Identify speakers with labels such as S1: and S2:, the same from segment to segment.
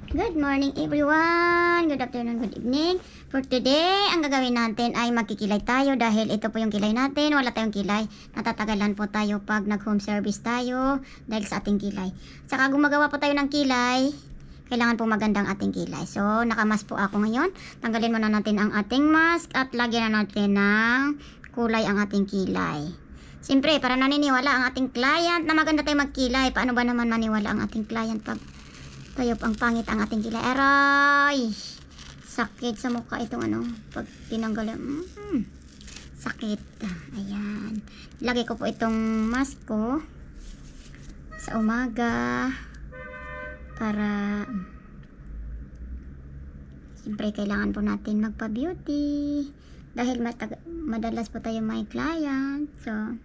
S1: Good morning everyone, good afternoon, good evening. For today, ang gagawin natin ay magkikilay tayo dahil ito po yung kilay natin. Wala tayong kilay, natatagalan po tayo pag nag-home service tayo dahil sa ating kilay. Saka gumagawa po tayo ng kilay, kailangan po magandang ating kilay. So, nakamask po ako ngayon. Tanggalin muna natin ang ating mask at lagyan na natin ng kulay ang ating kilay. Siyempre, para naniniwala ang ating client na maganda tayo magkilay. Paano ba naman maniwala ang ating client pag tayo ang pangit ang ating kilay? Aray! Sakit sa mukha itong pag tinanggal. Sakit. Ayan. Lagay ko po itong mask ko sa umaga para siyempre kailangan po natin magpa-beauty dahil madalas po tayo may client. So,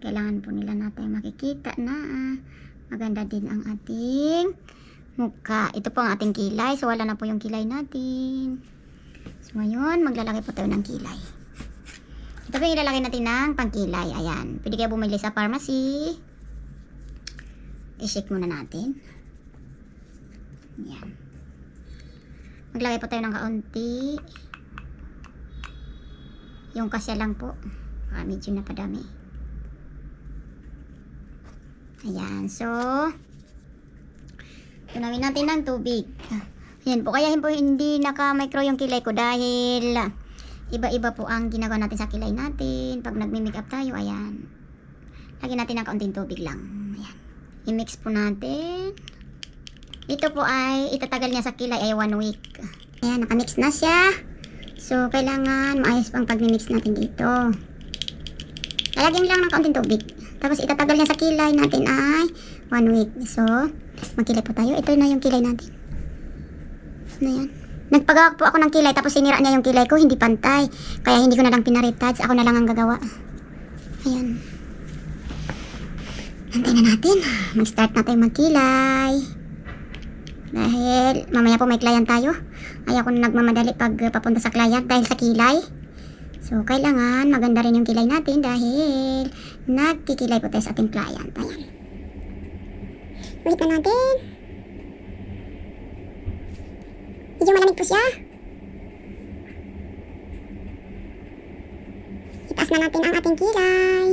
S1: kailangan po nila natin makikita na maganda din ang ating mukha. Ito po ang ating kilay. So, wala na po yung kilay natin. So, ngayon, maglalagay po tayo ng kilay. Ito po yung ilalagay natin ng pangkilay. Ayan. Pwede kayo bumili sa pharmacy. I-shake muna natin. Ayan. Maglagay po tayo ng kaunti. Yung kasya lang po. Medyo napadami. Ayan. So, tunawin natin ng tubig. Ayan po. Kaya po hindi naka-micro yung kilay ko dahil iba-iba po ang ginagawa natin sa kilay natin. Pag nagmi-makeup tayo, ayan. Lagyan natin ng kaunting tubig lang. Ayan. I-mix po natin. Ito po ay itatagal niya sa kilay ay 1 week. Ayan, nakamix na siya. So, kailangan maayos pang pag-mix natin dito. Lalagyan lang ng kaunting tubig. Tapos itatagal niya sa kilay natin ay 1 week. So, magkilay po tayo. Ito na yung kilay natin. Ano yan? Nagpagawa po ako ng kilay tapos sinira niya yung kilay ko. Hindi pantay. Kaya hindi ko na lang pinaretouch. Ako na lang ang gagawa. Ayan. Antayin na natin. Mag-start na tayo magkilay. Dahil mamaya po may client tayo. Ayaw ko na nagmamadali pag papunta sa client dahil sa kilay. So, kailangan maganda rin yung kilay natin dahil nagkikilay po tayo sa ating client. Ayan. Ulit na natin. Medyo malamig po siya. Itaas na natin ang ating kilay.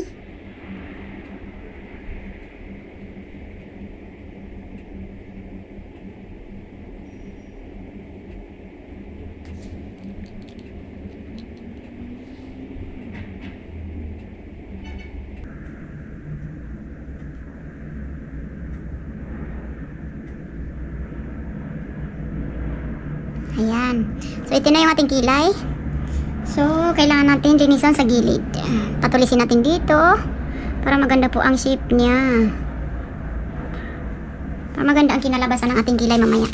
S1: Ayan. So, ito na yung ating kilay. So, kailangan natin linisan sa gilid. Patulisin natin dito para maganda po ang shape niya. Para maganda ang kinalabasan ng ating kilay mamaya.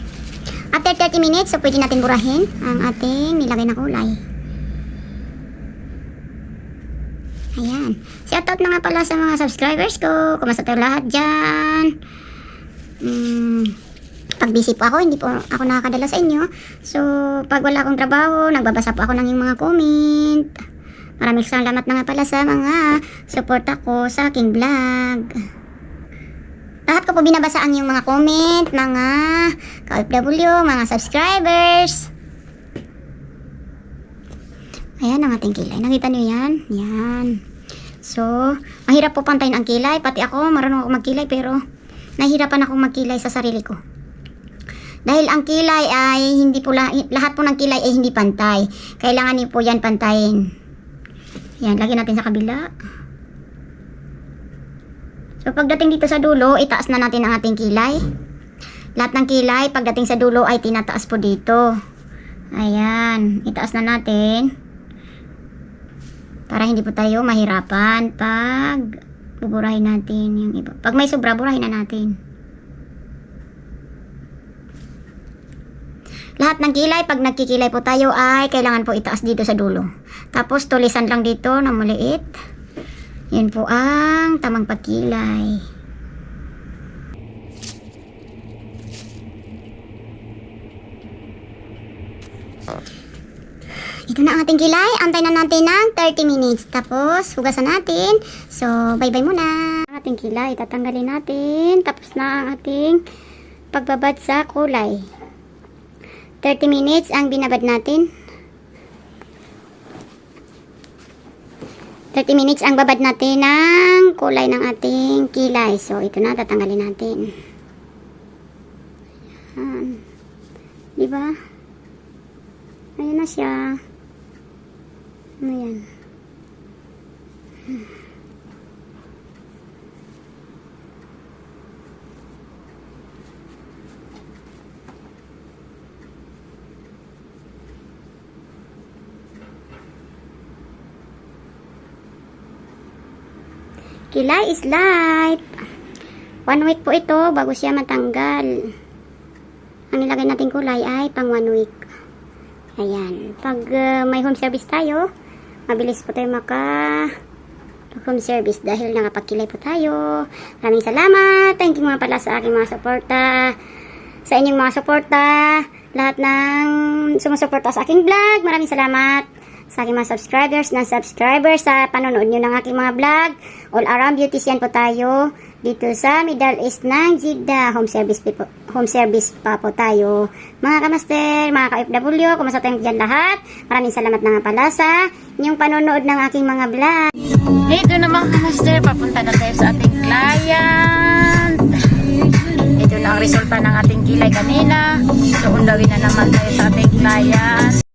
S1: After 30 minutes, so pwede natin burahin ang ating nilagay na kulay. Ayan. Shoutout na nga pala sa mga subscribers ko. Kumusta tayo lahat dyan? Pag busy po ako, hindi po ako nakakadala sa inyo. So, pag wala akong trabaho, nagbabasa po ako ng yung mga comment. Maraming salamat na nga pala sa mga support ako sa aking vlog. Lahat ko po binabasa ang yung mga comment, mga ka-OFW, mga subscribers. Ayan ang ating kilay. Nakita niyo yan? Yan. So, mahirap po pantayin ang kilay. Pati ako, marunong ako magkilay pero nahihirapan akong magkilay sa sarili ko. Dahil ang kilay ay hindi po lahat po ng kilay ay hindi pantay. Kailangan niyo po yan pantayin. Yan, lagyan natin sa kabila. So pagdating dito sa dulo, itaas na natin ang ating kilay. Lahat ng kilay pagdating sa dulo ay tinataas po dito. Ayan, itaas na natin. Para hindi po tayo mahirapan pag buburahin natin yung iba. Pag may sobra, burahin na natin. Lahat ng kilay, pag nagkikilay po tayo ay kailangan po itaas dito sa dulo. Tapos tulisan lang dito na maliit. Yan po ang tamang pagkilay. Ito na ang ating kilay. Antay na natin ng 30 minutes. Tapos hugasan natin. So, bye-bye muna. Ang ating kilay, tatanggalin natin. Tapos na ang ating pagbabad sa kulay. 30 minutes ang binabad natin. 30 minutes ang babad natin ng kulay ng ating kilay. So, ito na, tatanggalin natin. Ayan. Diba? Ayan na siya. Ayan. Kilay is life. 1 week po ito bago siya matanggal. Ang nilagay natin kulay ay pang 1 week. Ayan. Pag may home service tayo, mabilis po tayo home service dahil nakapagkilay po tayo. Maraming salamat. Thank you mga pala sa aking mga suporta. Sa inyong mga suporta. Lahat ng sumusuporta sa aking vlog. Maraming salamat. Sa aking mga subscribers sa panonood nyo ng aking mga vlog. All around beautician po tayo dito sa Middle East ng Jeddah. Home service pa po tayo. Mga kamaster, mga ka-FW, kumusta tayong dyan lahat? Maraming salamat na nga pala sa inyong panonood ng aking mga vlog.
S2: Ito na mga kamaster, papunta na tayo sa ating client. Ito na ang resulta ng ating kilay kanina. So, undawin na naman tayo sa ating client.